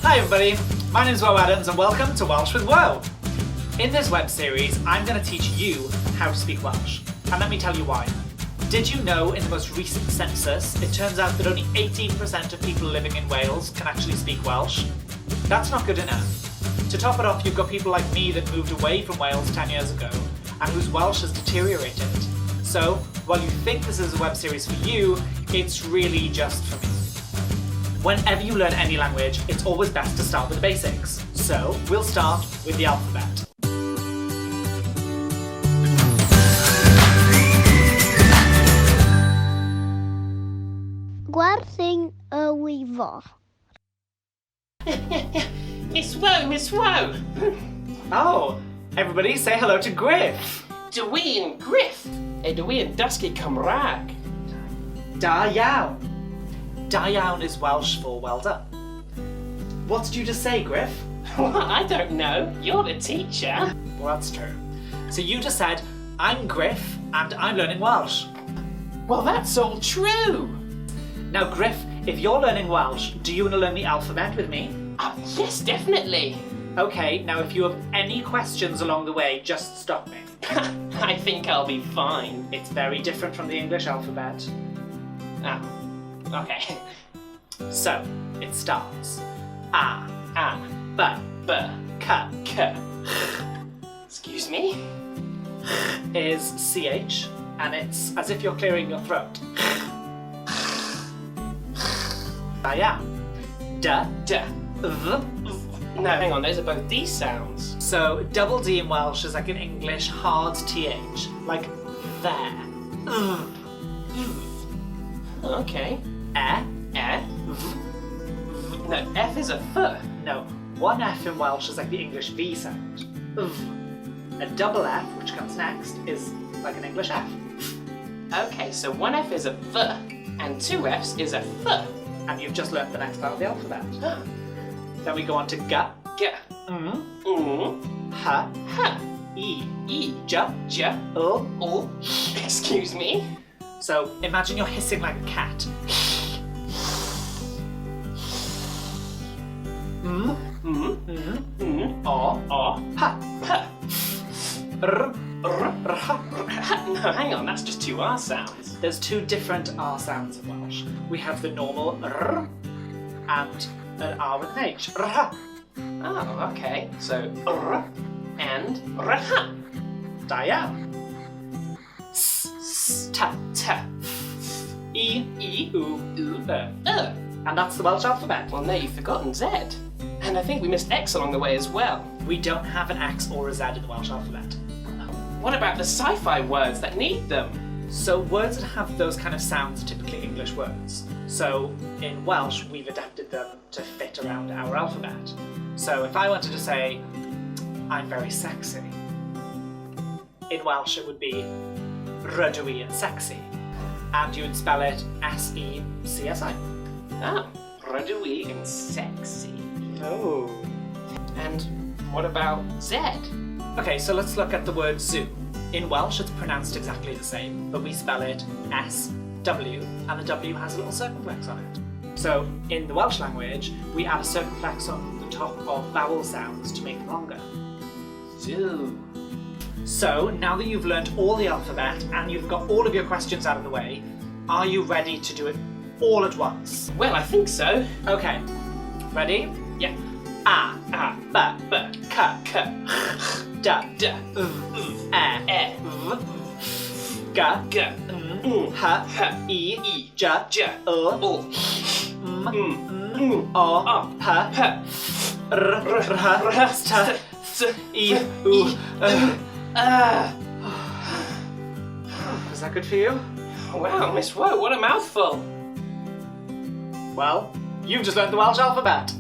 Hi everybody, my name is Woe Addams and welcome to Welsh with Woe. In this web series, I'm going to teach you how to speak Welsh. And let me tell you why. Did you know in the most recent census, it turns out that only 18% of people living in Wales can actually speak Welsh? That's not good enough. To top it off, you've got people like me that moved away from Wales 10 years ago and whose Welsh has deteriorated. So, while you think this is a web series for you, it's really just for me. Whenever you learn any language, it's always best to start with the basics. So, we'll start with the alphabet. Gwerthu'n y wyddor. Miss Woe! Oh, everybody say hello to Griff. Dwi and Griff. Dwi and Dysgwch Gymraeg. Da iawn. Da iawn is Welsh for well done. What did you just say, Griff? Well, I don't know. You're the teacher. Well, that's true. So you just said, I'm Griff and I'm learning Welsh. Well, that's all true. Now, Griff, if you're learning Welsh, do you want to learn the alphabet with me? Yes, definitely. Okay, now if you have any questions along the way, just stop me. I think I'll be fine. It's very different from the English alphabet. Ah, okay. So, it starts. A, B, B, K. K. Excuse me? Is CH, and it's as if you're clearing your throat. Da iawn. D, D. V. No, hang on, those are both D sounds. So, double D in Welsh is like an English hard TH, like there. Okay. E, V. No, F is a F. no, one F in Welsh is like the English V sound. A double F, which comes next, is like an English F. Okay, so one F is a V, and two Fs is a F. And you've just learnt the next part of the alphabet. Then we go on to G, G. H, H. E, J, J. O. Excuse me? So imagine you're hissing like a cat. O, P, R, No, hang on, that's just two R sounds. There's two different R sounds in Welsh. We have the normal R and an R with an H. R. Oh, okay. So, R and R. Da iawn. S, T, T. E, U, E. And that's the Welsh alphabet. Well, no, you've forgotten Z. And I think we missed X along the way as well. We don't have an X or a Z in the Welsh alphabet. What about the sci-fi words that need them? So words that have those kind of sounds are typically English words. So in Welsh, we've adapted them to fit around our alphabet. So if I wanted to say, I'm very sexy, in Welsh it would be rydw I yn sexy. And you would spell it S-E-C-S-I. Ah, rydw I yn sexy. Oh. And what about Z? Okay, so let's look at the word zoo. In Welsh, it's pronounced exactly the same, but we spell it S-W, and the W has a little circumflex on it. So, in the Welsh language, we add a circumflex on the top of vowel sounds to make them longer. Zoo. So, now that you've learnt all the alphabet, and you've got all of your questions out of the way, are you ready to do it all at once? Well, I think so. Okay. Ready? Yeah. A, B, K, K. D, D. E, V, G, G. H, E, J, J. O, M. O, P, R, T, E, U. Is that good for you? Wow, Miss Woe, what a mouthful. Well, you've just learned the Welsh alphabet.